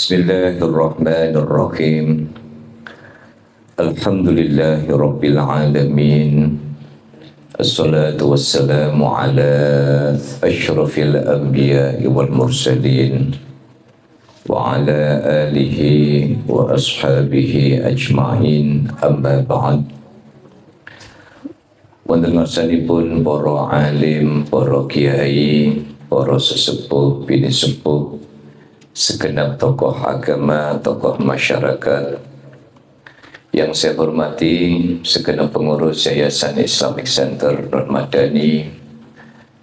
Bismillahirrahmanirrahim. Alhamdulillahirabbil alamin. Assalatu wassalamu ala asyrafil anbiya'i wal mursalin wa ala alihi wa ashabihi ajma'in, amma ba'd. Wonten ngarsanipun para alim, para kiai, para sesepuh, bini sepuh, segenap tokoh agama, tokoh masyarakat yang saya hormati, segenap pengurus Yayasan Islamic Center Nur Madani,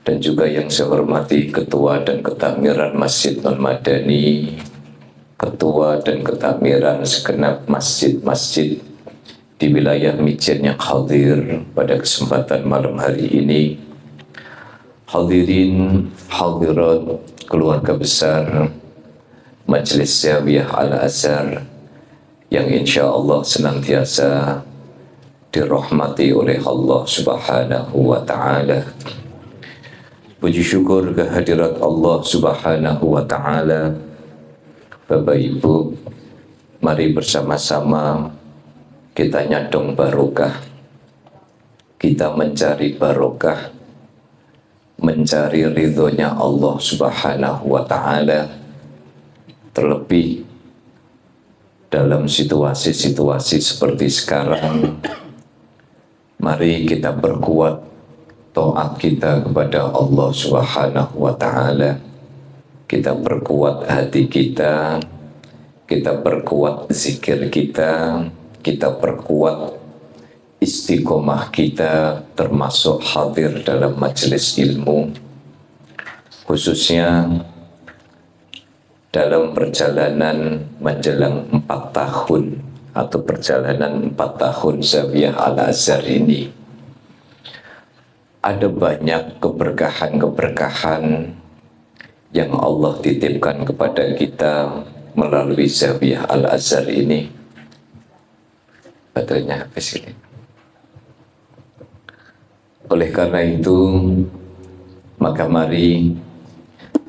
dan juga yang saya hormati Ketua dan Ketakmiran Masjid Nur Madani, Ketua dan Ketakmiran segenap masjid-masjid di wilayah Mijen yang hadir pada kesempatan malam hari ini. Hadirin, hadirat, keluarga besar Majelis Zawiyah Al-Azhar yang insya Allah senantiasa dirahmati oleh Allah Subhanahu wa Ta'ala. Puji syukur kehadirat Allah Subhanahu wa Ta'ala. Bapak Ibu, mari bersama-sama kita nyadong barokah, kita mencari barokah, mencari ridhonya Allah Subhanahu wa Ta'ala. Terlebih dalam situasi-situasi seperti sekarang, mari kita perkuat taat kita kepada Allah Subhanahu wa Ta'ala. Kita perkuat hati kita perkuat zikir kita perkuat istiqomah kita, termasuk hadir dalam majelis ilmu, khususnya dalam perjalanan menjelang 4 tahun atau perjalanan 4 tahun Zawiyah Al-Azhar ini. Ada banyak keberkahan-keberkahan yang Allah titipkan kepada kita melalui Zawiyah Al-Azhar ini. Baterainya habis ini. Oleh karena itu, maka mari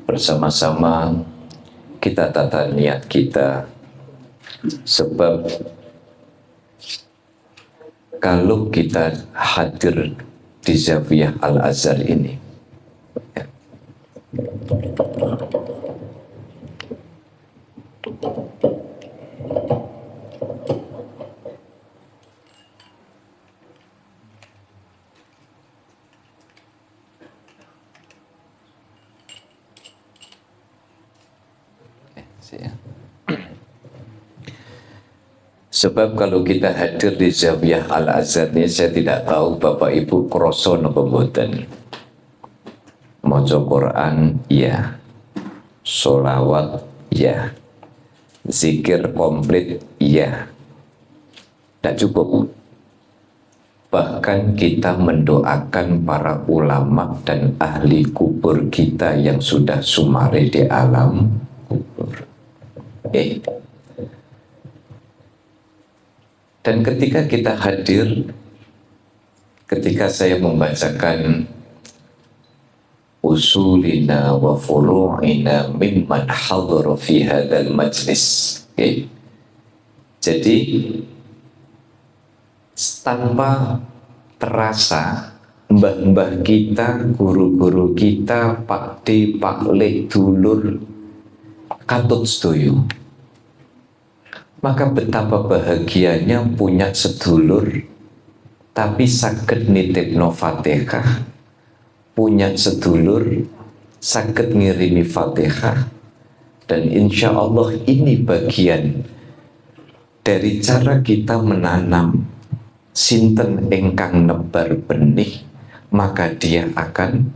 bersama-sama kita tata niat kita, sebab kalau kita hadir di Zawiyah Al-Azhar ini, sebab kalau kita hadir di Zawiyah Al-Azhar ini, saya tidak tahu Bapak Ibu kroso napa mboten. Maca Quran ya, sholawat ya, zikir komplit ya, tidak cukup. Bahkan kita mendoakan para ulama dan ahli kubur kita yang sudah sumare di alam kubur. Dan ketika kita hadir, ketika saya membacakan usulina wa furu'ina mimman hadara fi hadzal majlis. Jadi tanpa terasa mbah-mbah kita, guru-guru kita, Pak D, Pak Le, dulur katut sedoyo. Maka betapa bahagianya punya sedulur tapi saged nitipno Fatihah, punya sedulur saged ngirimi Fatihah. Dan insya Allah ini bagian dari cara kita menanam. Sinten ingkang nebar benih, maka dia akan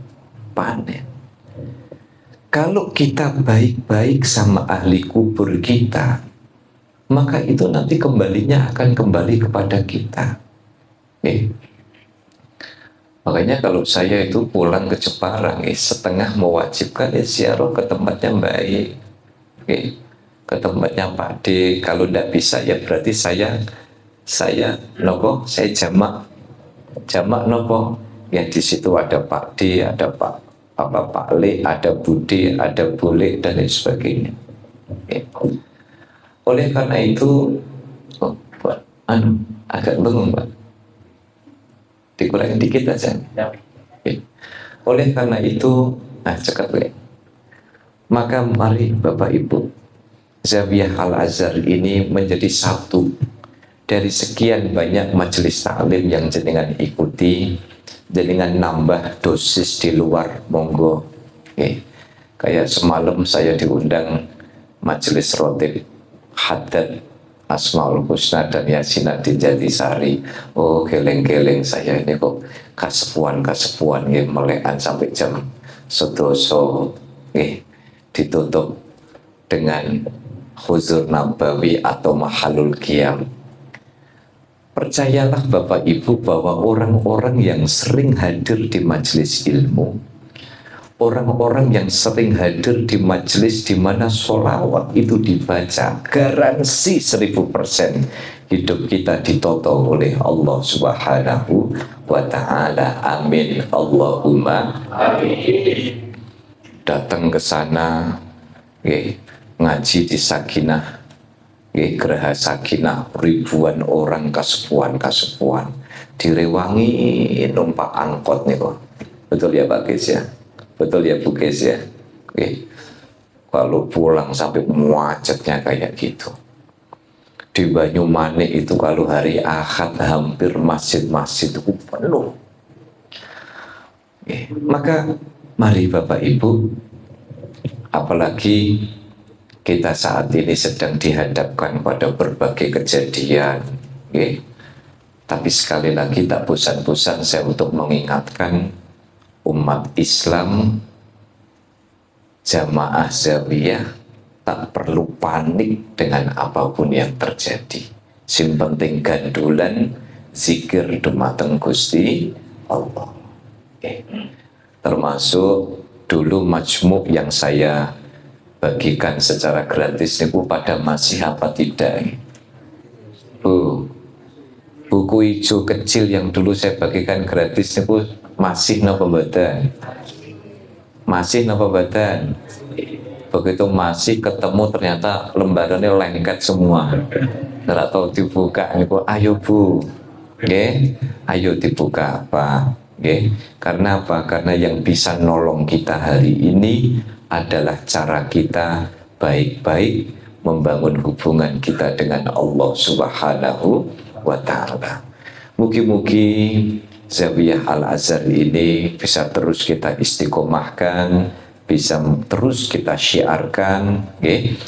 panen. Kalau kita baik-baik sama ahli kubur kita, maka itu nanti kembalinya akan kembali kepada kita. Makanya kalau saya itu pulang ke Jepara, setengah mewajibkan ziarah ke tempatnya baik, ke tempatnya Pak D. Kalau tidak bisa ya berarti saya jamak nopo. Ya di situ ada Pak D, ada Pak Le, ada Budi, ada Bule dan lain sebagainya. Oleh karena itu, oh, Pak, agak bengong Pak, dikurangi dikit aja. Oke. Oleh karena itu, cakap ya. Maka mari Bapak Ibu, Zawiyah Al-Azhar ini menjadi satu dari sekian banyak majelis taklim yang jenengan ikuti, jenengan nambah dosis di luar, monggo. Oke. Kayak semalam saya diundang majelis rotib Haddad Asmaul Husna dan Yasinah di Jatisari. Oh, geleng-geleng saya ini kok kasepuan melekan sampai jam sedoso. Ditutup dengan huzur nabawi atau mahalul qiyam. Percayalah Bapak Ibu bahwa orang-orang yang sering hadir di majelis ilmu, orang-orang yang sering hadir di majelis di mana sholawat itu dibaca, garansi 1000% hidup kita ditoto oleh Allah Subhanahu wa ta'ala. Amin. Allahumma amin. Datang ke sana, ngaji di Sakinah, Geraha Sakinah, ribuan orang kasepuan, direwangi numpak angkot nih kok. Betul ya Pak Kes ya? Betul ya Bu Kes ya? Kalau pulang sampai macetnya kayak gitu. Di Banyumanik itu kalau hari Ahad hampir masjid-masjid itu penuh. Maka mari Bapak Ibu, apalagi kita saat ini sedang dihadapkan pada berbagai kejadian, tapi sekali lagi tak bosan-bosan saya untuk mengingatkan umat Islam, jamaah Zawiyah, tak perlu panik dengan apapun yang terjadi. Sing penting gandulan zikir dumateng Gusti Allah. Termasuk dulu majmuk yang saya bagikan secara gratis niku pada masih apa tidak? Buku hijau kecil yang dulu saya bagikan gratis niku masih napa mboten? Masih napa mboten? Begitu masih ketemu ternyata lembarannya lengket semua. Ora tahu dibuka niku, ayo Bu. Nggih, ayo dibuka apa? Karena apa? Karena yang bisa nolong kita hari ini adalah cara kita baik-baik membangun hubungan kita dengan Allah Subhanahu wa ta'ala. Mugi-mugi Zawiyah Al-Azhar ini bisa terus kita istiqomahkan, bisa terus kita syiarkan,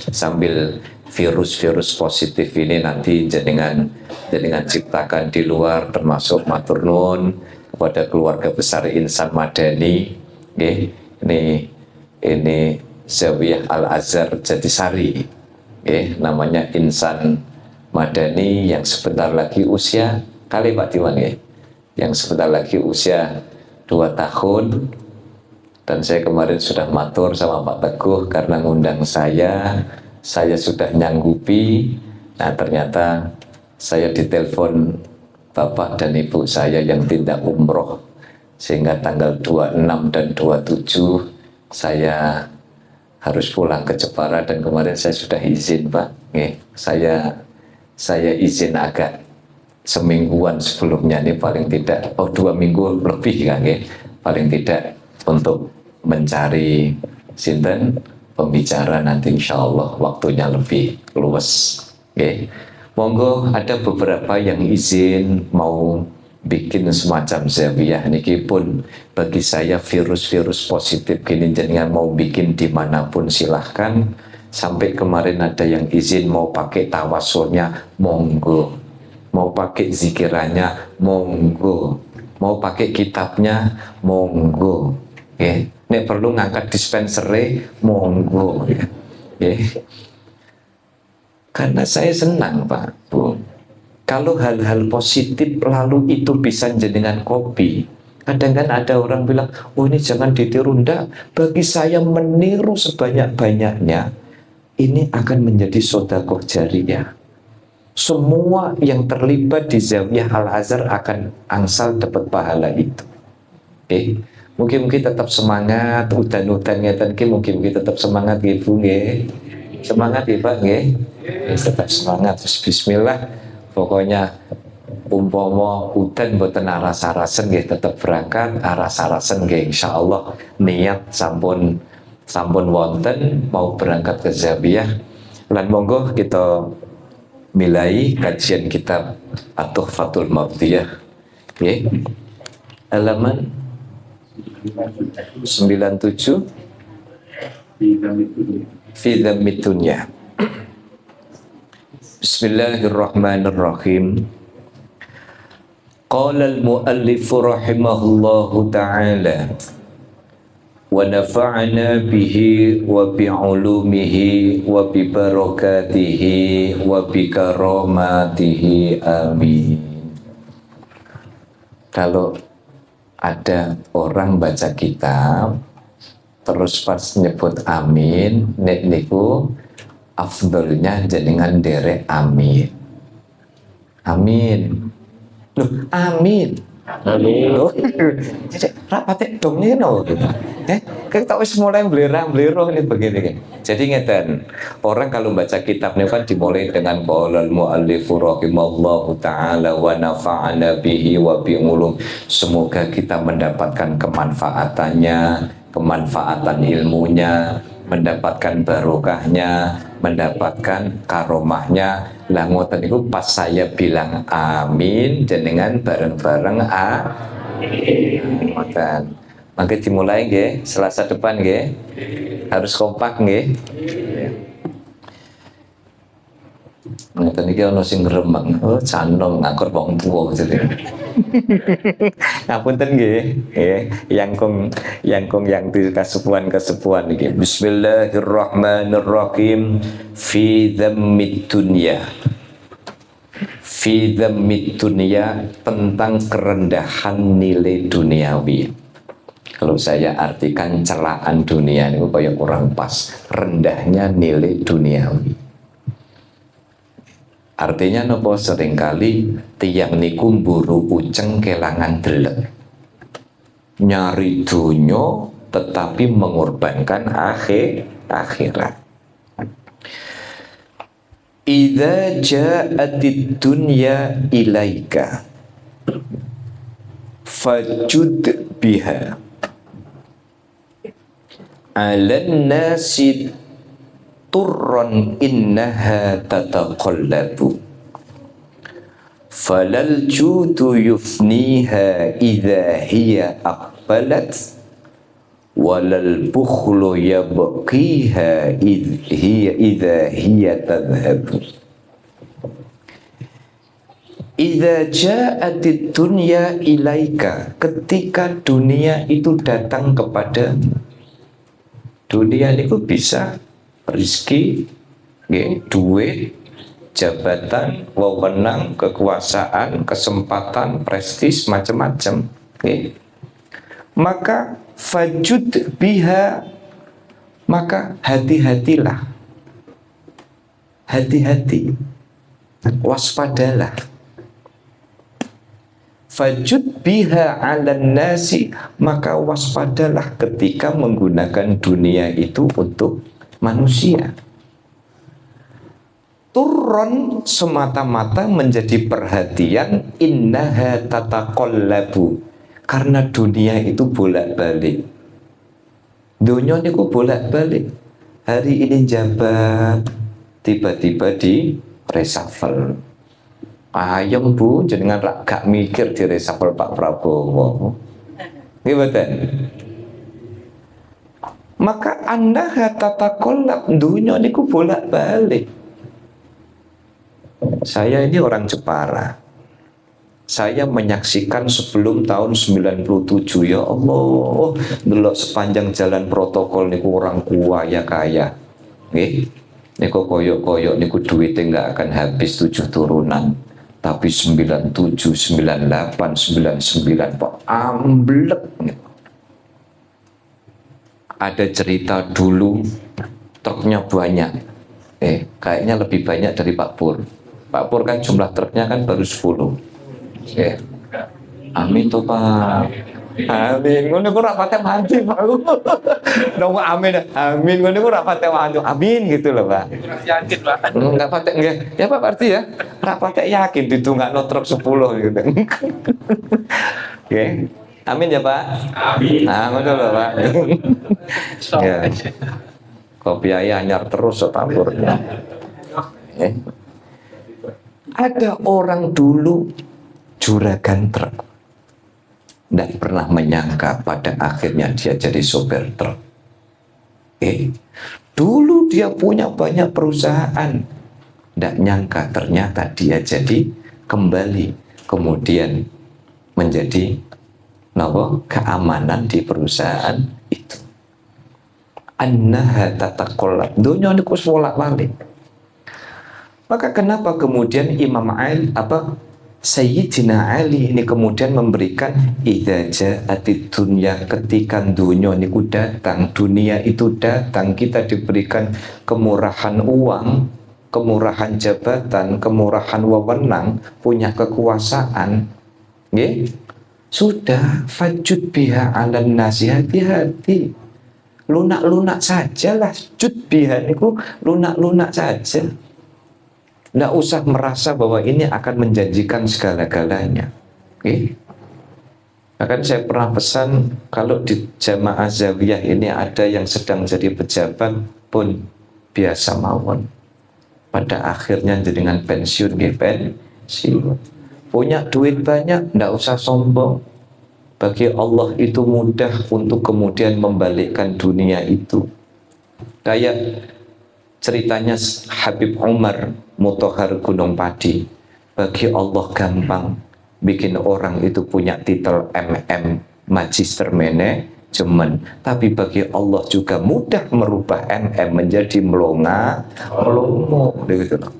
sambil virus-virus positif ini nanti jenengan ciptakan di luar, termasuk matur nuwun kepada keluarga besar Insan Madani, ini Zawiyah Al-Azhar Jatisari, namanya Insan Madani yang sebentar lagi usia kali Pak Diwan, yang sebentar lagi usia 2 tahun. Dan saya kemarin sudah matur sama Pak Teguh karena ngundang saya sudah nyanggupi. Nah ternyata saya ditelepon Bapak dan Ibu saya yang tindak umroh, sehingga tanggal 26 dan 27 saya harus pulang ke Jepara. Dan kemarin saya sudah izin Pak, saya izin agak semingguan sebelumnya nih, paling tidak 2 minggu lebih kan, paling tidak untuk mencari sinten pembicara nanti, insya Allah waktunya lebih luas. Monggo ada beberapa yang izin mau bikin semacam Zawiyah niki pun bagi saya virus-virus positif gini, jenengan mau bikin dimanapun silahkan. Sampai kemarin ada yang izin mau pakai tawasulnya, monggo. Mau pakai zikirannya, monggo. Mau pakai kitabnya, monggo. Nek perlu ngangkat dispenseri, monggo. Karena saya senang Pak Bu, kalau hal-hal positif lalu itu bisa jenengan copy. Kadang kan ada orang bilang, oh ini jangan ditiru. Ndak, bagi saya meniru sebanyak-banyaknya ini akan menjadi sedekah jariyah. Semua yang terlibat di Zawiyah Al-Azhar akan angsal dapat pahala itu. Mungkin tetap semangat, udan-udan ngeten ki, mungkin tetap semangat ibu nggih. Semangat ya Pak nggih. Tetap semangat. Terus bismillah. Pokoknya umpama udan mboten aras-arasen nggih tetep berangkat, aras-arasen nggih insyaallah niat sampun wonten mau berangkat ke Zabiyah. Lan monggo kita milai kajian kitab At-Tuhfatul Mardiyah. Nggih. Halaman 97 fi dhammid dunya. Bismillahirrahmanirrahim. Qala al-muallif rahimahullahu ta'ala wa nafa'ana bihi wa bi'ulumihi wa bi barakatihi wa bi karamatihi amin. Kalau ada orang baca kitab terus pas nyebut amin nek niku afdolnya jenengan derek amin. Amin. Loh, amin. Amin. Loh, jadi rapate dong ini no. Kita wis mulai belerang-belerong ini begini kan. Jadi ngeten, orang kalau baca kitab ini kan dimulai dengan qaulal muallifu rahimallahu ta'ala wa nafa'ana bihi wa bi'ulum. Semoga kita mendapatkan kemanfaatan ilmunya, mendapatkan barokahnya, mendapatkan karomahnya. Lah ngoten niku pas saya bilang amin jenengan bareng-bareng amin. Mangke dimulai nggih, Selasa depan nggih. Harus kompak nggih. Ngoten iki ana sing gremeng. Oh, canom ngakur wong tuwa jadi. Ngapunten nggih, yang di kesepuan iki. Bismillahirrahmanirrahim. Fi dhammid dunya. Fi dhammid dunya, tentang kerendahan nilai duniawi. Kalau saya artikan celaan dunia ini kayak kurang pas, rendahnya nilai duniawi. Artinya nopo seringkali tiang niku mburu uceng kelangan delek. Nyari dunya tetapi mengorbankan akhirat. Idza ja'atid dunya ilaika fajud biha alan nasi turron innaha tataqallabu falal judu yufniha idha hiya aqbalat walal bukhlu yabqiha idha hiya tadhhabu. Idza ja'atid dunya ilaika, ketika dunia itu datang kepadamu. Dunia itu bisa rezeki, duit, jabatan, wewenang, kekuasaan, kesempatan, prestis, macam-macam. Maka fajud biha, maka hati-hatilah, hati-hati, waspadalah. Fajud biha 'alan nasi, maka waspadalah ketika menggunakan dunia itu untuk manusia. Turron semata-mata menjadi perhatian, innaha tataqallabu, karena dunia itu bolak-balik. Dunia niku bolak-balik. Hari ini jabat, tiba-tiba di reshuffle. Ayam Bu, jenengan gak mikir di reshuffle Pak Prabowo. Nggih mboten? Maka annaha tataqallab, dunya niku bolak-balik. Saya ini orang Jepara. Saya menyaksikan sebelum tahun 97, ya Allah, delok sepanjang jalan protokol niku orang kaya. Nggih. Niku koyok-koyok niku duitnya nggak akan habis 7 turunan. Tapi 97, 98, 99 Pak amblek. Ada cerita dulu truknya banyak. Kayaknya lebih banyak dari Pak Pur. Pak Pur kan jumlah truknya kan baru 10. Amin tuh Pak. Amin. Ngono ku ora patek mandi, Pak. Nang amin. Amin ngono ku ora patek mandi. Amin gitu loh, Pak. Yakin, Pak. Enggak patek nggih. Ya Pak arti ya. Ora patek yakin ditungakno truk 10 gitu. Oke. Amin ya, Pak. Amin. Nah, ngono lho, Pak. Ya. Kopi ayah anyar terus tampurnya. Ada orang dulu juragan truk. Tidak pernah menyangka pada akhirnya dia jadi sopir truk. Dulu dia punya banyak perusahaan. Tidak nyangka ternyata dia jadi kembali. Kemudian menjadi keamanan di perusahaan itu. Annaha tataqallab. Dunia niku bolak-balik. Maka kenapa kemudian Imam Ali Sayyidina Ali ini kemudian memberikan idza ja'atid dunya, ketika dunia niku datang, dunia itu datang, kita diberikan kemurahan uang, kemurahan jabatan, kemurahan wewenang, punya kekuasaan, sudah fajud biha 'alan nasi, hati-hati. Lunak-lunak sajalah, jud biha niku lunak-lunak saja. Tidak usah merasa bahwa ini akan menjanjikan segala-galanya. Bahkan saya pernah pesan, kalau di jamaah zawiyah ini ada yang sedang jadi pejabat pun biasa mawon. Pada akhirnya dengan pensiun, pensiun. Punya duit banyak, tidak usah sombong. Bagi Allah itu mudah untuk kemudian membalikkan dunia itu. Kayak ceritanya Habib Umar Mutahar Gunung Padi. Bagi Allah gampang bikin orang itu punya titel MM, Magister Manajemen. Tapi bagi Allah juga mudah merubah MM menjadi melongo. Begitu loh.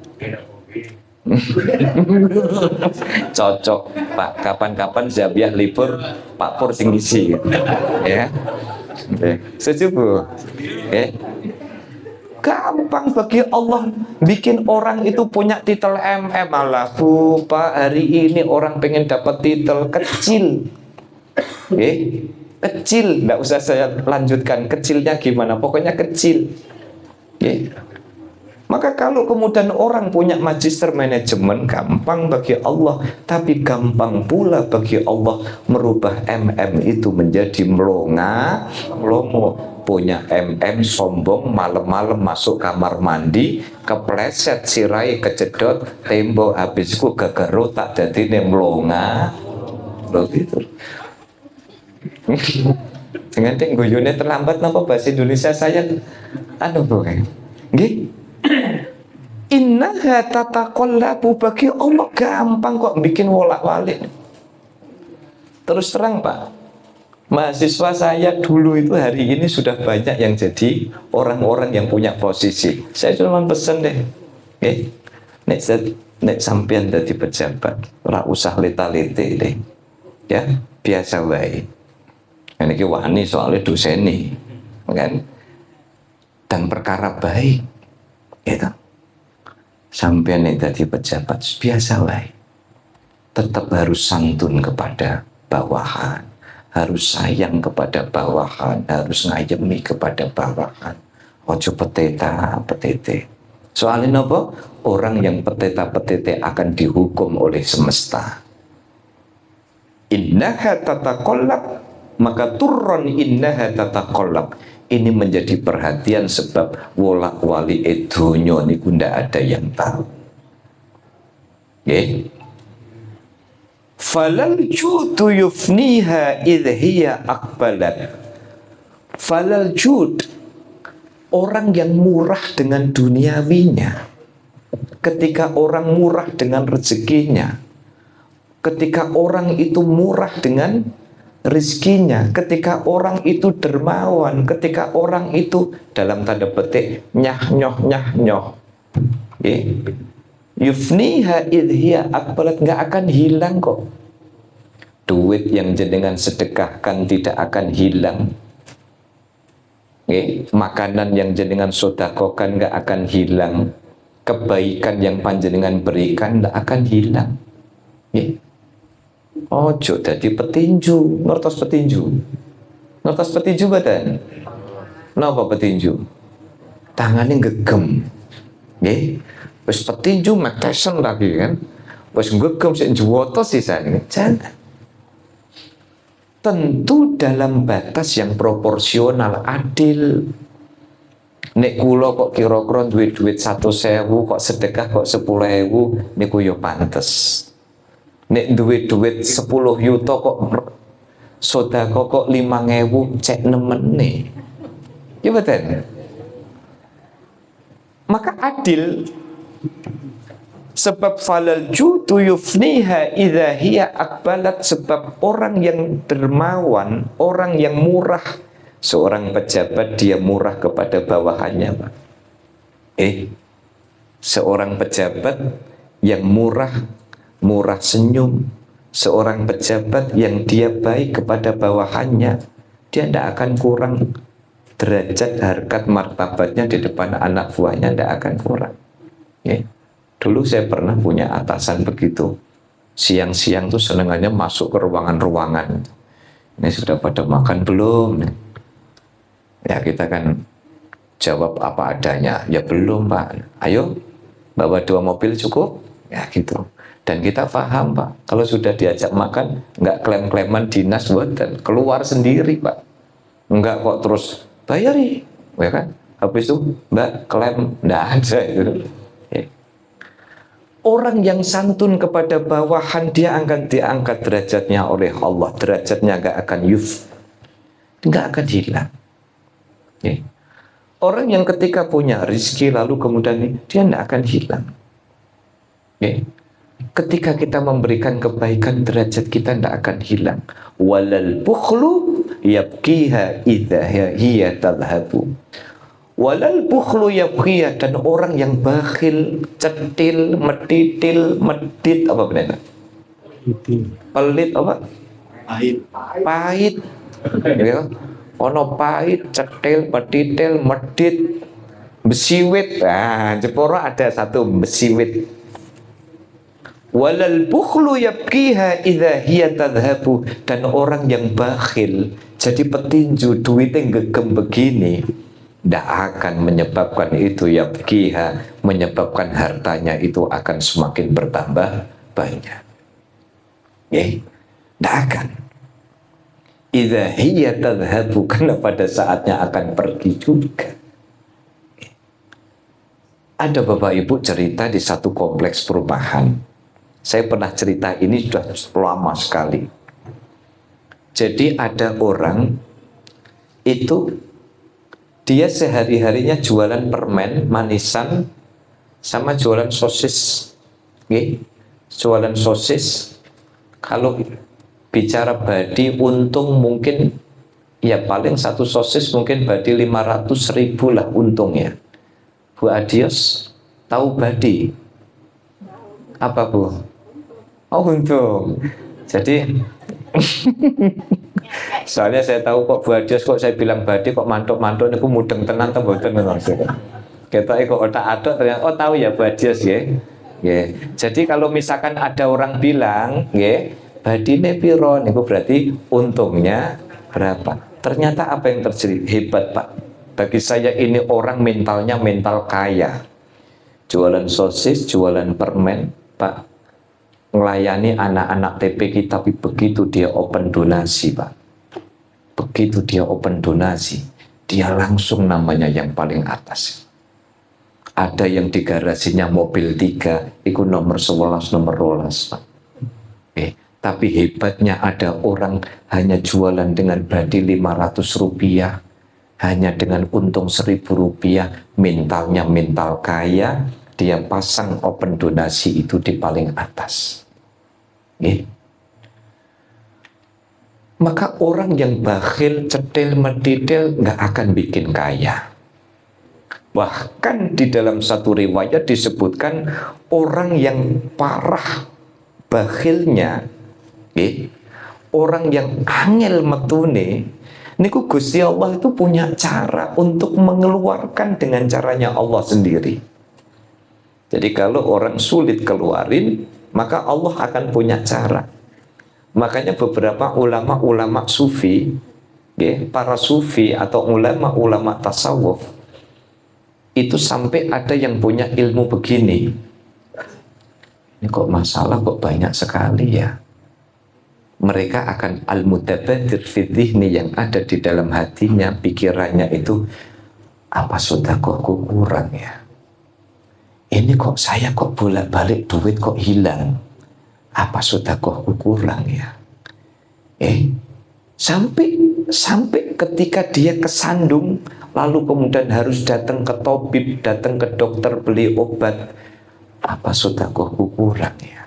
Cocok Pak, kapan-kapan Zabiah libur Pak Pur sing ngisi gitu. Ya. Setuju Bu? Gampang bagi Allah bikin orang itu punya titel MM. Malah Bu, Pak, hari ini orang pengen dapat titel kecil. Kecil, enggak usah saya lanjutkan kecilnya gimana, pokoknya kecil. Maka kalau kemudian orang punya magister manajemen, gampang bagi Allah. Tapi gampang pula bagi Allah merubah MM itu menjadi melongo. Punya MM sombong, malam-malam masuk kamar mandi, kepleset sirai kejedot tembok, habisku gegero tak dadine melonga. Begitu. Dengan guyune terlambat napa bahasa Indonesia saya nggih. Innaha tataqallabu, bagi Allah gampang kok bikin wolak-walik. Terus terang Pak, mahasiswa saya dulu itu hari ini sudah banyak yang jadi orang-orang yang punya posisi. Saya cuma pesen deh, nek sampean dadi pejabat, ora usah leta-lete deh, ya biasa wae. Ini wani soalnya doseni, kan? Dan perkara baik, gitu. Sampean nek dadi pejabat biasa wae. Tetap harus santun kepada bawahan, harus sayang kepada bawahan, harus ngayemi kepada bawahan. Ojo petete. Soalnya apa? Orang yang petete akan dihukum oleh semesta. Innaha tataqallab, maka turron innaha tataqallab. Ini menjadi perhatian sebab wolak-wali donya niku ndak ada yang tahu. Falal judu yufniha idh hiya aqbalat. Falal jud, orang yang murah dengan duniawinya, ketika orang murah dengan rezekinya, ketika orang itu murah dengan rizkinya, ketika orang itu dermawan, ketika orang itu dalam tanda petik nyah-nyoh yufniha idhiya akbalat, nggak akan hilang kok. Duit yang jenengan sedekahkan tidak akan hilang. Makanan yang jenengan sodakokan nggak akan hilang. Kebaikan yang panjenengan berikan nggak akan hilang. Ojo dadi petinju. Ngertos petinju? Ngertos petinju badan? Napa petinju? Tangannya gegem. Nggih. Wis petinju Mike Tyson lagi kan. Wis gegem sik njuwoto sisane. Jangan. Tentu dalam batas yang proporsional, adil. Nek kula kok kira-kira duit 100.000 kok sedekah kok 10.000 niku yo pantes. Nek duit 10 yuta kok sedekah kok 5.000 cek nemene. Ya betul. Maka adil. Sebab falal jutu yufniha idza hiya akbalat, sebab orang yang dermawan, orang yang murah, seorang pejabat dia murah kepada bawahannya, Pak. Seorang pejabat yang murah senyum, seorang pejabat yang dia baik kepada bawahannya, dia tidak akan kurang derajat, harkat, martabatnya di depan anak buahnya, tidak akan kurang. Dulu saya pernah punya atasan begitu. Siang-siang tuh senengannya masuk ke ruangan-ruangan. Ini sudah pada makan belum? Ya kita kan jawab apa adanya. Ya belum, Pak. Ayo, bawa 2 mobil cukup? Ya gitu. Dan kita paham, Pak. Kalau sudah diajak makan, nggak klaim-klaiman dinas buatan. Keluar sendiri, Pak. Nggak kok terus bayari, ya kan? Habis itu, Mbak, klaim, nggak ada itu. Orang yang santun kepada bawahan, dia akan diangkat derajatnya oleh Allah. Derajatnya nggak akan nggak akan hilang. Orang yang ketika punya rezeki lalu kemudian dia tidak akan hilang. Ketika kita memberikan kebaikan, derajat kita tidak akan hilang. Walal bukhlu yabkiha idza hiya tadhhabu. Walal bukhlu yabkiha, dan orang yang bakhil, cetil, medit apa benar? Pelit apa? Pahit. Ya. Ono pahit, cetil, medit, besiwit. Nah, Jeporo ada satu besiwit. Walal bukhlu yabkiha idza hiya tadhhabu, dan orang yang bakhil jadi petinju, duitnya gegem begini, tidak akan menyebabkan itu yabkiha, menyebabkan hartanya itu akan semakin bertambah banyak. Tidak akan. Idza hiya tadhhabu, karena pada saatnya akan pergi juga. Ada Bapak Ibu cerita di satu kompleks perumahan. Saya pernah cerita ini sudah lama sekali. Jadi ada orang itu, dia sehari-harinya jualan permen, manisan, sama jualan sosis. Jualan sosis. Kalau bicara badi untung mungkin ya paling satu sosis mungkin badi 500.000 lah untungnya. Bu Adios tahu badi? Apa Bu? Oh untung. Jadi soalnya saya tahu kok Bu Adios, kok saya bilang badi kok mantuk-mantuk niku mudeng tenan ta mboten ngono. Ketoke kok otak-atik ternyata oh tahu ya Bu Adios nggih. Jadi kalau misalkan ada orang bilang nggih badine piro niku berarti untungnya berapa. Ternyata apa yang terjadi? Hebat Pak. Bagi saya ini orang mentalnya mental kaya. Jualan sosis, jualan permen, Pak. Melayani anak-anak TPK, tapi begitu dia open donasi, Pak. Begitu dia open donasi, dia langsung namanya yang paling atas. Ada yang di garasinya mobil 3, itu nomor 11, nomor 12, Pak. Tapi hebatnya ada orang hanya jualan dengan badi 500 rupiah, hanya dengan untung 1.000 rupiah, mentalnya mental kaya, dia pasang open donasi itu di paling atas. Maka orang yang bakhil, cetil, medidil nggak akan bikin kaya. Bahkan di dalam satu riwayat disebutkan orang yang parah bakhilnya, orang yang angel metune, niku Gusti Allah itu punya cara untuk mengeluarkan dengan caranya Allah sendiri. Jadi kalau orang sulit keluarin, maka Allah akan punya cara. Makanya beberapa ulama-ulama sufi, ya, para sufi atau ulama-ulama tasawuf itu sampai ada yang punya ilmu begini. Ini kok masalah kok banyak sekali ya. Mereka akan al-mutabadir fi dhihni, yang ada di dalam hatinya, pikirannya itu, apa sudah kok kurang ya? Ini kok saya kok bolak-balik duit kok hilang. Apa sudah kok kurang ya? Sampai ketika dia kesandung, lalu kemudian harus datang ke tabib, datang ke dokter beli obat. Apa sudah kok kurang ya?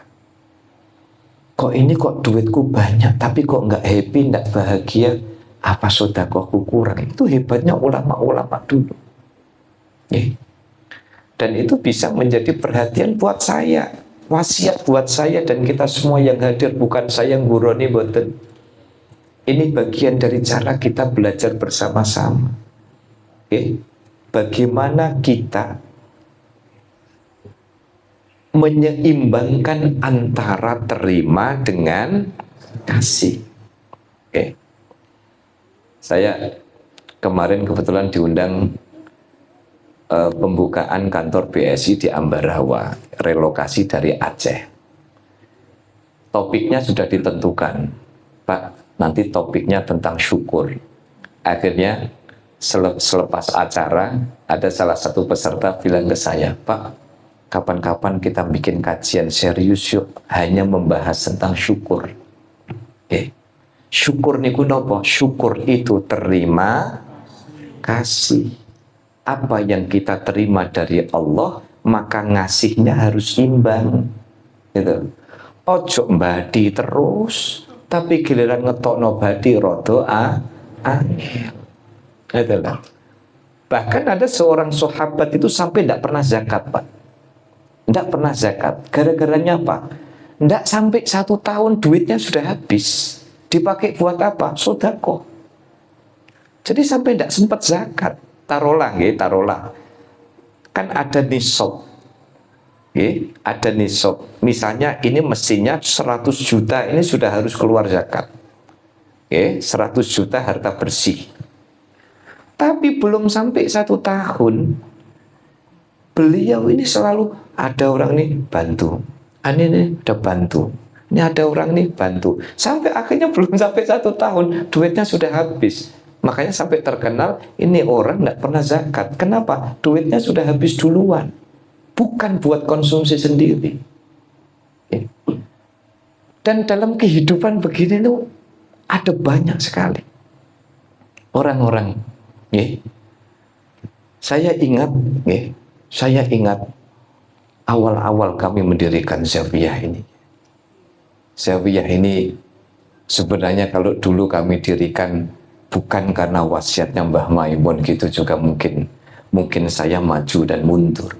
Kok ini kok duitku banyak tapi kok nggak happy, nggak bahagia? Apa sudah kok kurang? Itu hebatnya ulama-ulama dulu. Dan itu bisa menjadi perhatian buat saya, wasiat buat saya dan kita semua yang hadir. Bukan saya yang guroni, boten. Ini bagian dari cara kita belajar bersama-sama. Bagaimana kita menyeimbangkan antara terima dengan kasih. Saya kemarin kebetulan diundang pembukaan kantor BSI di Ambarawa, relokasi dari Aceh. Topiknya sudah ditentukan, Pak, nanti topiknya tentang syukur. Akhirnya selepas acara, ada salah satu peserta bilang ke saya, Pak, kapan-kapan kita bikin kajian serius yuk, hanya membahas tentang syukur. Syukur niku nopo? Syukur itu terima kasih. Apa yang kita terima dari Allah, maka ngasihnya harus imbang. Gitu. Ojo mbadi terus, tapi giliran ngetokno badi rodo angel. Gitu lah. Bahkan ada seorang sahabat itu sampai tidak pernah zakat, Pak. Tidak pernah zakat. Gara-garanya apa? Tidak sampai 1 tahun duitnya sudah habis. Dipakai buat apa? Sodako. Jadi sampai tidak sempat zakat. Taruhlah, taruhlah. Kan ada nisab. Ada nisab. Misalnya ini mestinya 100 juta ini sudah harus keluar zakat. 100 juta harta bersih. Tapi belum sampai 1 tahun, beliau ini selalu ada orang nih bantu. Ini udah bantu. Ini ada orang nih bantu. Sampai akhirnya belum sampai 1 tahun, duitnya sudah habis. Makanya sampai terkenal, ini orang tidak pernah zakat. Kenapa? Duitnya sudah habis duluan. Bukan buat konsumsi sendiri. Dan dalam kehidupan begini itu ada banyak sekali orang-orang. Saya ingat awal-awal kami mendirikan Zawiyah ini. Zawiyah ini sebenarnya kalau dulu kami dirikan bukan karena wasiatnya Mbah Maimun gitu juga, mungkin saya maju dan mundur.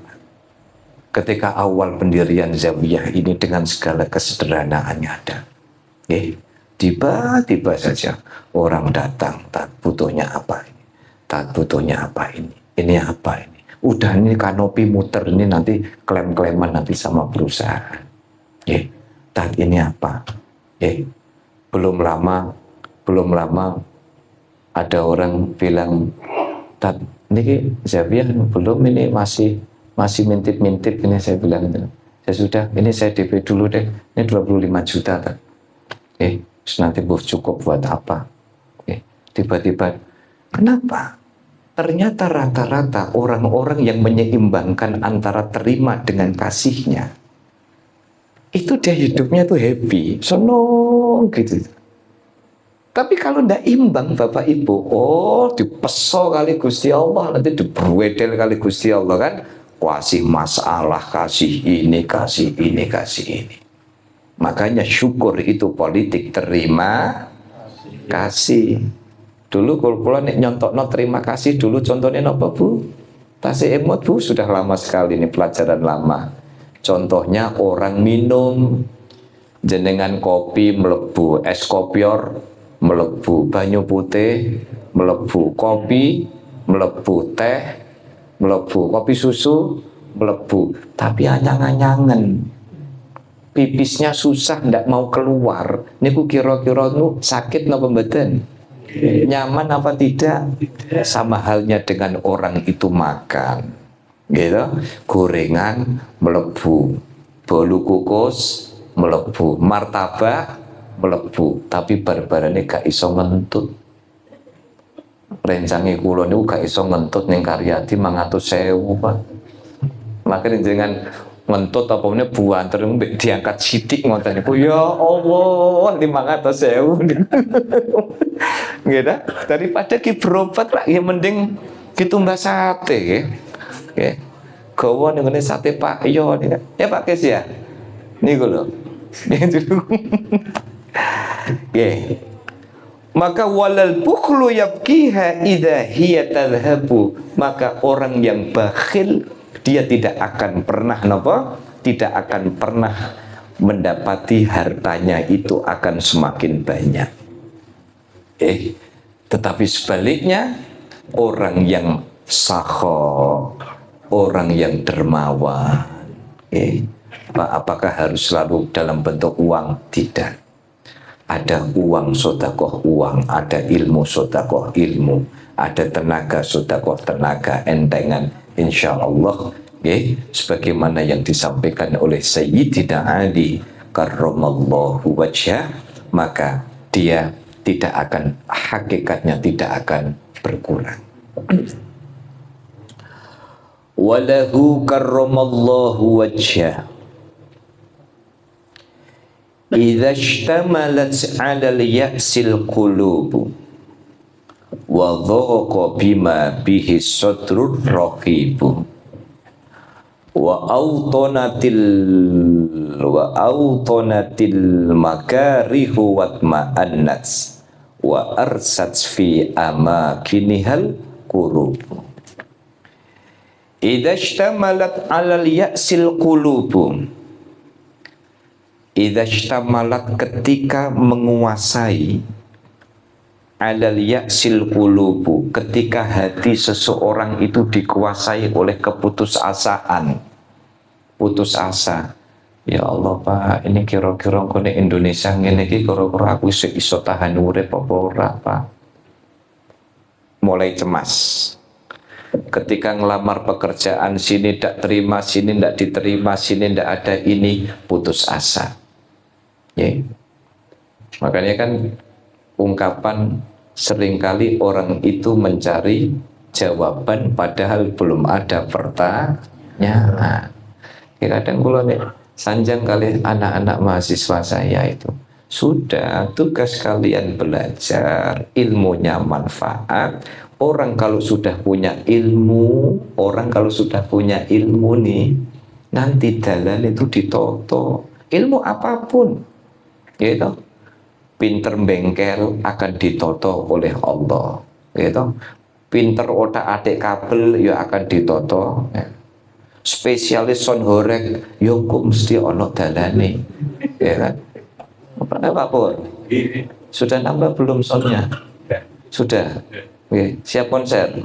Ketika awal pendirian Zawiyah ini dengan segala kesederhanaannya ada. Tiba-tiba saja orang datang, tak butuhnya apa ini, tak butuhnya apa ini apa ini. Udah ini kanopi muter ini nanti klaim-klaiman nanti sama perusahaan. Tak ini apa? Belum lama ada orang bilang, Tat, ini Zawiyah belum, ini masih mintip-mintip ini. Saya bilang, saya sudah, ini saya DP dulu deh, ini 25 juta Tat. Terus nanti cukup buat apa? Tiba-tiba, kenapa? Ternyata rata-rata orang-orang yang menyeimbangkan antara terima dengan kasihnya, itu dia hidupnya tuh happy, senang gitu. Tapi kalau tidak imbang Bapak Ibu, dipeso kali Gusti Allah, nanti diberwedel kali Gusti Allah kan, kasih masalah, kasih ini, kasih ini, kasih ini. Makanya syukur itu politik terima kasih. Dulu kalau nek nyontokno terima kasih dulu contohnya apa Bu? Tasih emot Bu, sudah lama sekali ini pelajaran lama. Contohnya orang minum, jenengan kopi melebu es kopior, melebu banyu putih, melebu kopi, melebu teh, melebu kopi susu, melebu. Tapi anyang-anyangan. pipisnya susah ndak mau keluar, niku kira-kira nu sakit napa mboten? Nyaman apa tidak? Sama halnya dengan orang itu makan, gitu, gorengan melebu, bolu kukus melebu, martabak melebu, tapi barbarane gak iso ngentut. Rencange kula niku gak iso ngentut ning Karyadi 500.000, Pak. Makanya dengan ngentut apa meneh buanter mbek diangkat sithik ngoten niku. Ya Allah, 500.000. Gitu. Daripada ki berobat Pak, ya mending ditumbah sate nggih. Nggih. Gawa ning sate Pak Yo nih. Ya Pak Kes ya. Niku lho. Nggih. Maka walal bukhlu yabkiha idza hiya tadhhabu, maka orang yang bakhil dia tidak akan pernah tidak akan pernah mendapati hartanya itu akan semakin banyak. Tetapi sebaliknya orang yang sakho, orang yang dermawan, apakah harus selalu dalam bentuk uang? Tidak. Ada uang sodakoh uang, ada ilmu sodakoh ilmu, ada tenaga sodakoh tenaga, entengan, insya Allah, sebagaimana yang disampaikan oleh Sayyidina Ali karramallahu wajhah, maka dia tidak akan, hakikatnya tidak akan berkurang. Walahu karramallahu wajhah idza ishtamalat 'ala al-ya'sil qulub wa dhaqa bima bihi sadrur raqib wa awtanatil makarihu watma'annat wa arsat fi amakinihal qulub. Idza ishtamalat 'ala al-ya'sil qulub, idza ishtamalat ketika menguasai, alal ya'sil qulubu ketika hati seseorang itu dikuasai oleh keputusasaan, putus asa. Ya Allah Pak, ini kira-kira kene Indonesia ngene iki kira-kira aku iso tahan urip apa ora Pak. Mulai cemas. Ketika ngelamar pekerjaan sini tidak terima, sini tidak diterima, sini tidak ada ini, putus asa. Makanya kan ungkapan seringkali orang itu mencari jawaban padahal belum ada pertanyaan. Kadang kula nih sanjang kali anak-anak mahasiswa saya itu, sudah tugas kalian belajar, ilmunya manfaat. Orang kalau sudah punya ilmu, nih nanti dalan itu ditoto. Ilmu apapun, gitu, pinter bengkel akan ditoto oleh Allah, gitu. Pinter otak-atik kabel ya akan ditoto. Spesialis son horek, yo kok mesti ono dalane, ya kan? Pak Pur, sudah nambah belum sonnya? Sudah. Oke, siap konser.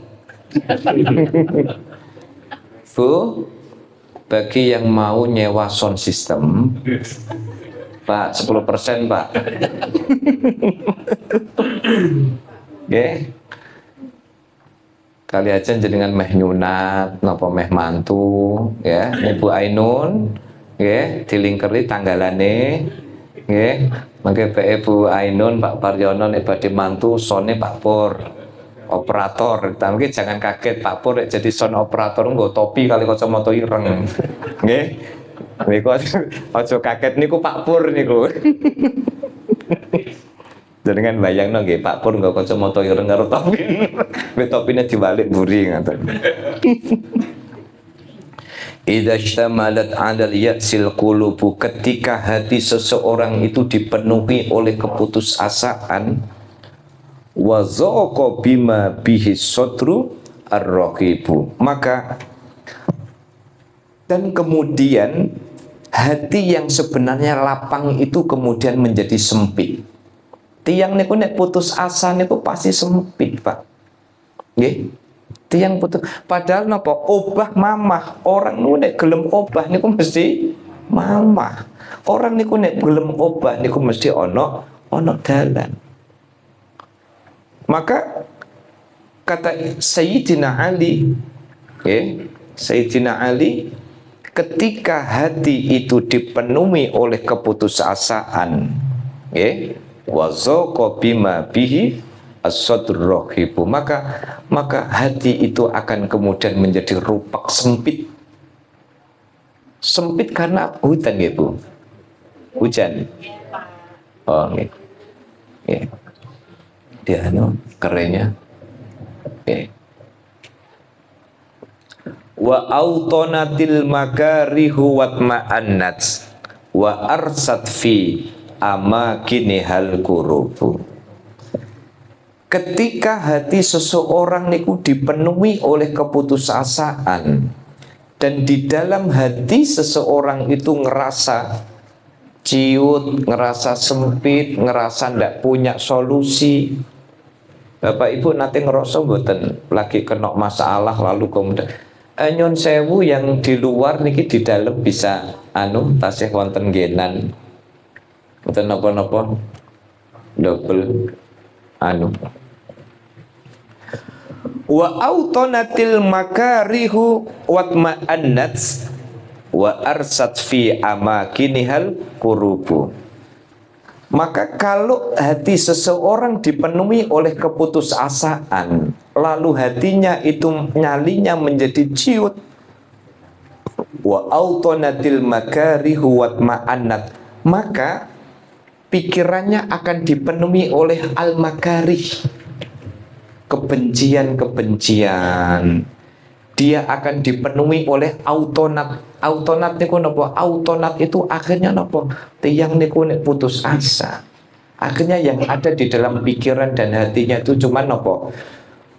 Bu, bagi yang mau nyewa sound system, Pak, 10% Pak. Oke. Kali aja jenengan meh nyunat, napa meh mantu, ya, Ibu Ainun, ya, dilingkeri tanggalane, ya. Mangke Ibu Ainun, Pak Paryono nek badhe mantu sone Pak Pur. Operator, tapi jangan kaget Pak Pur jadi sound operator nggo topi kali kacamata ireng. Nggih. Niku aja kaget niku Pak Pur niku. Jenengan bayangno nggih Pak Pur nggo kacamata ireng karo topi. Topine dibalik buri ngoten. Idza ishtamalat 'ala al-ya'sil qulubu, ketika hati seseorang itu dipenuhi oleh keputusasaan, wa zaqa bima bihi sadru ar-raqibu, maka dan kemudian hati yang sebenarnya lapang itu kemudian menjadi sempit. Tiang niku nek putus asa niku pasti sempit, Pak. Nggih. Tiang putus, padahal napa obah mamah, orang niku nek gelem obah niku mesti mamah. Orang niku nek gelem obah niku mesti ono dalan. Maka kata Sayyidina Ali, Sayyidina Ali, ketika hati itu dipenuhi oleh keputusasaan, wa zaqa bima bihi as-sadrur rahibu, maka hati itu akan kemudian menjadi rupak sempit. Sempit karena hutan ya Bu, hujan. Oh nggih. Dia kerennya. Wa autonatil makarihu watma'annat wa arsat fi amakinihal kurubu. Ketika hati seseorang niku dipenuhi oleh keputusasaan dan di dalam hati seseorang itu ngerasa ciut, ngerasa sempit, ngerasa ndak punya solusi. Bapak Ibu nanti ngerasa mboten lagi kena masalah lalu kemudian nyon sewu yang di luar niki di dalam bisa tasih wonten genan. Mboten napa-napa. Double wa autonatil makarihu watma'annat wa arsat fi amakinihal kurubu. Maka kalau hati seseorang dipenuhi oleh keputusasaan, lalu hatinya itu nyalinya menjadi ciut, wa autonatil makarihu watma'annat, maka pikirannya akan dipenuhi oleh al-makarih, kebencian-kebencian. Dia akan dipenuhi oleh autonat. Autonat niku napa? Autonat itu akhirnya napa? Tiyang niku nek putus asa. Akhirnya yang ada di dalam pikiran dan hatinya itu cuma napa?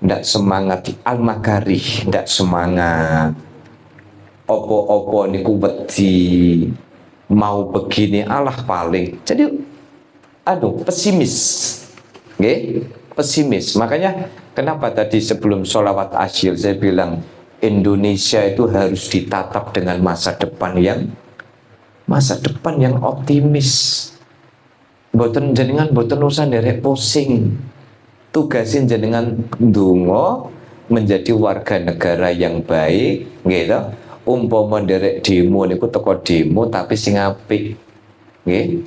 Ndak semangat, al-makarih, ndak semangat. Opo-opo niku wedi, mau begini alah paling. Jadi pesimis. Nggih, pesimis. Makanya kenapa tadi sebelum sholawat asyir saya bilang Indonesia itu harus ditatap dengan masa depan yang optimis. Boten usah nderek pusing. Tugasin jenengan ndonga menjadi warga negara yang baik, gitu. Umpama nderek demo niku teko demo tapi sing apik. Nggih.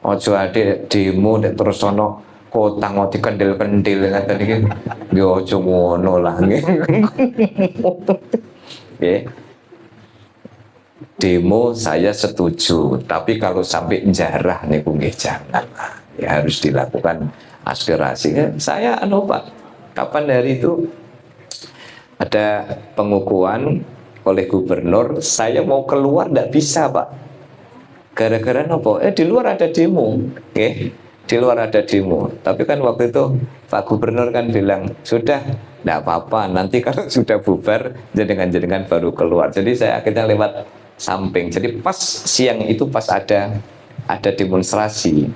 Aja ade demo nek terus ana kotang ngoti kendil-kendil ngaten iki nggih aja ngono lah nggih. Nggih. Demo saya setuju, tapi kalau sampai jarah niku nggih jangan. Ya harus dilakukan aspirasi. Saya Pak, kapan hari itu ada pengukuhan oleh gubernur, saya mau keluar tidak bisa Pak. Gara-gara nopo? Di luar ada demo. Di luar ada demo. Tapi kan waktu itu Pak Gubernur kan bilang, sudah, tidak apa-apa. Nanti kalau sudah bubar, jenengan baru keluar. Jadi saya akhirnya lewat samping. Jadi pas siang itu pas ada demonstrasi.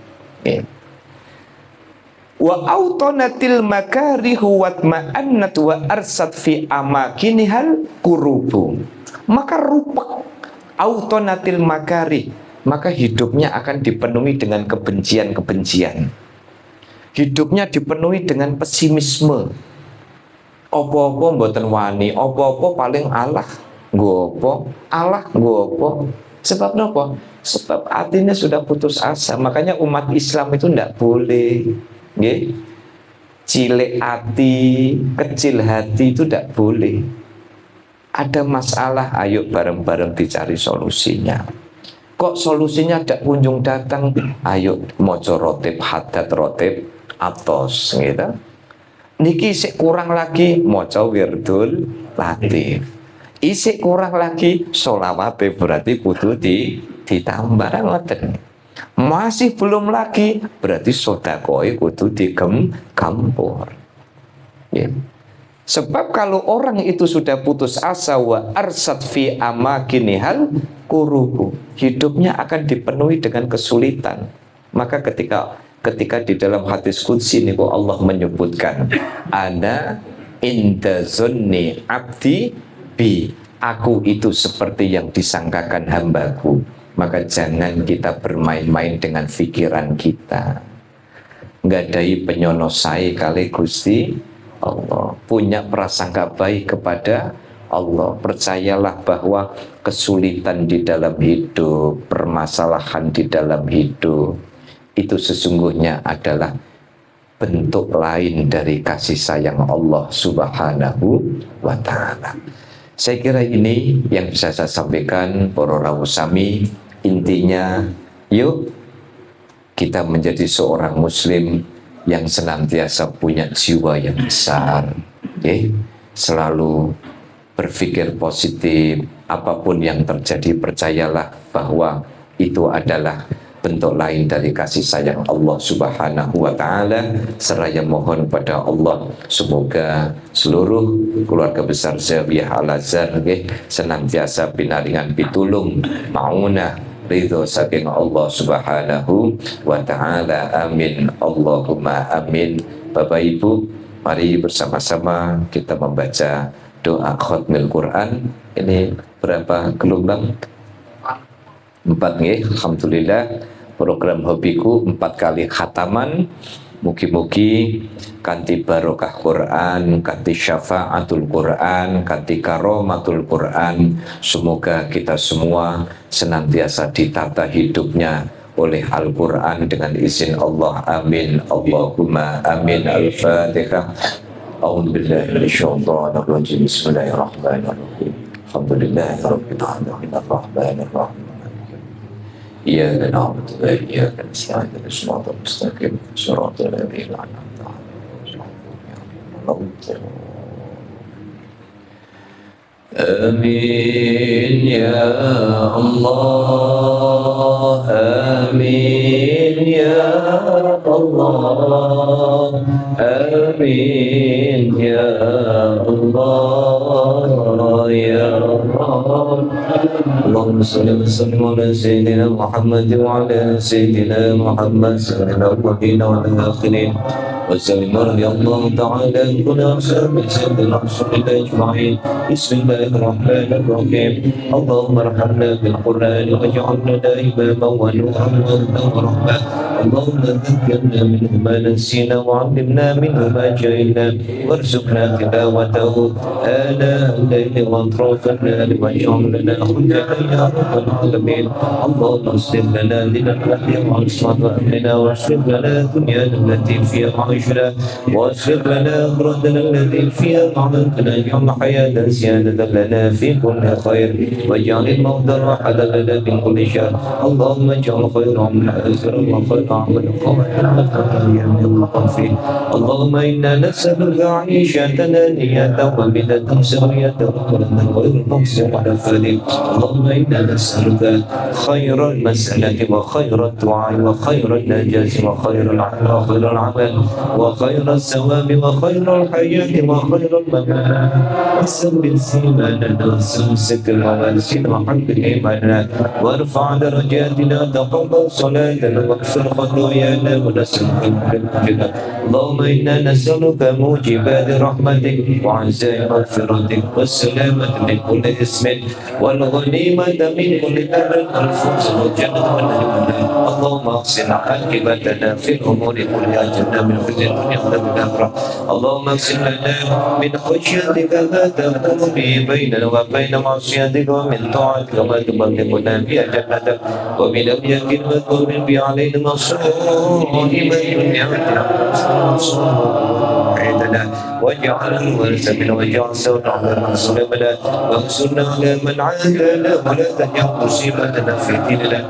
Wa autonatil makarihu watma'annat wa arsat fi amakinihal kurubu. Maka rupak autonatil makarih, maka hidupnya akan dipenuhi dengan kebencian-kebencian. Hidupnya dipenuhi dengan pesimisme. Apa-apa mboten wani, apa-apa paling Allah nggopo. Sebab napa? Sebab hatinya sudah putus asa. Makanya umat Islam itu tidak boleh, nggih. Cilik hati, kecil hati itu tidak boleh. Ada masalah, ayo bareng-bareng dicari solusinya. Kok solusinya tidak kunjung datang? Ayo moco rotib hadat rotib atos gitu. Niki isik kurang lagi moco wirdul latif. Isik kurang lagi sholawat berarti kudu ditambah ngoten. Masih belum lagi berarti sedekah kudu digampur. Ya. Sebab kalau orang itu sudah putus asa wa arsat fi amakinihal kurubu, hidupnya akan dipenuhi dengan kesulitan. Maka ketika di dalam hadis qudsi niku Allah menyebutkan ana inda zonni abdi bi, aku itu seperti yang disangkakan hambaku. Maka jangan kita bermain-main dengan pikiran kita. Nggadahi penyonosai kali Gusti Allah, punya prasangka baik kepada Allah. Percayalah bahwa kesulitan di dalam hidup, permasalahan di dalam hidup, itu sesungguhnya adalah bentuk lain dari kasih sayang Allah Subhanahu wa Ta'ala. Saya kira ini yang bisa saya sampaikan, para rawuh sami. Intinya, yuk kita menjadi seorang muslim yang senantiasa punya jiwa yang besar, selalu berpikir positif. Apapun yang terjadi, percayalah bahwa itu adalah bentuk lain dari kasih sayang Allah Subhanahu wa Ta'ala. Seraya mohon pada Allah semoga seluruh keluarga besar Zawiyah Al-Azhar senantiasa pinaringan pitulung maunah ridho saking Allah Subhanahu wa Ta'ala. Amin, Allahumma amin. Bapak Ibu, mari bersama-sama kita membaca doa khatmil Quran. Ini berapa gelombang? 4 nggih. Alhamdulillah, program hobiku 4 kali khataman. Mugi-mugi kanthi barokah Quran, kanthi syafaatul Quran, kanthi karomatul Quran, semoga kita semua senantiasa ditata hidupnya oleh Al-Quran dengan izin Allah. Amin, Allahumma amin. Al-Fatihah. A'udzubillahi minasyaitonir rajim. Bismillahirrahmanirrahim. Alhamdulillahirabbil alamin arrahmanir rahim. Iyyaka na'budu wa iyyaka nasta'in ihdinas siratal mustaqim siratal ladzina an'amta 'alaihim. Amin ya Allah, amin ya Allah, amin ya Allah ya Allah. Allahumma salli wa sallim ala sayyidina Muhammad wa ala sayyidina Muhammad sayyidina al-awwalin wa al-akhirin. وسلم رضي الله تعالى عن كل أصحاب سيدنا رسول الله أجمعين. بسم الله الرحمن الرحيم. اللهم ارحمنا بالقرآن واجعلنا إماما ونورا وهدى ورحمة. اللهم ذكرنا منه ما نسينا وعلمنا منه ما جهلنا وارزقنا تلاوته آناء الليل وأطراف النهار واجعل لنا حجة يا رب العالمين. اللهم اصلح لنا ديننا الذي هو عصمة أمرنا واصلح لنا دنيانا التي فيها معاشنا واصلح لنا آخرتنا التي فيها معادنا. اجعل الحياة زيادة لنا في كل خير واجعل الموت راحة لنا من كل شر. اللهم اجعل خير من آخر وخير عمل قوة. اللهم إنا نسألك عيشة هنية وبلة سوية وولدا غير مقسم ولا فليل. اللهم إنا نسألك خير المسألة وخير الدعاء وخير النجاة وخير العمل وخير العمل وخير الثواب وخير الحياة وخير الممات. وثبت إيماننا وسمسك الواسين وحقق إيماننا وارفع درجاتنا. تقبل صلاتنا واغفر خطايانا ونسألك المغفرة. اللهم إنا نسألك موجبات رحمتك وعزائم مغفرتك والسلامة من كل إثم والغنيمة من كل بر والفوز والجنة والنعيم. اللهم احسن عاقبتنا في الأمور كلها أجرنا من خزي الدنيا وعذاب الآخرة. اللهم اقسم لنا من خشيتك ما تحول به بيننا وبين معصيتك ومن طاعتك ما تبلغنا بها جنتك ومن اليقين ما تؤمن به علينا مصائب الدنيا واجعل الورث من واجعل ثورنا على من ظلمنا وانصرنا على من عادانا ولا تجعل مصيبتنا في ديننا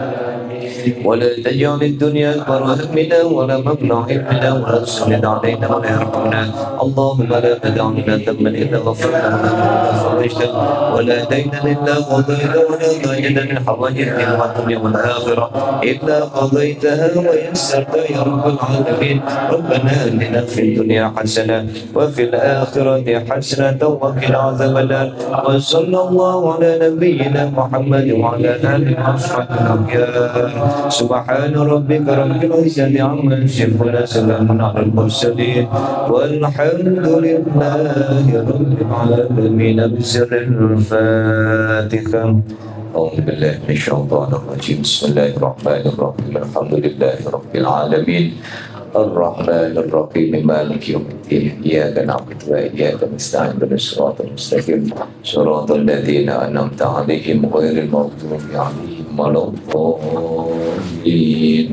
ولا تجعل الدنيا أكبر همنا ولا مبلغ علمنا ولا تسلط علينا ولا يرحمنا. اللهم لا تدع لنا ذنبا إلا غفرته ولا فرجته ولا دينا إلا قضيته ولا حاجة من حوائج الدنيا والآخرة إلا قضيتها ويسرتها يا رب العالمين. ربنا آتنا في الدنيا حسنة وفي الآخرة حسنة وقنا عذاب النار. وصلى الله على نبينا محمد وعلى آله وصحبه الأخيار. سبحان ربك رب العزة عما يصفون سلام على المرسلين والحمد لله رب العالمين. بسر الفاتحة. أعوذ بالله من الشيطان الرجيم. بسم الله الرحمن الرحيم. الحمد لله رب العالمين الرحمن الرحيم مالك يوم الدين إياك نعبد وإياك نستعين اهدنا الصراط المستقيم صراط الذين أنعمت عليهم غير المغضوب عليهم ولا الضالين.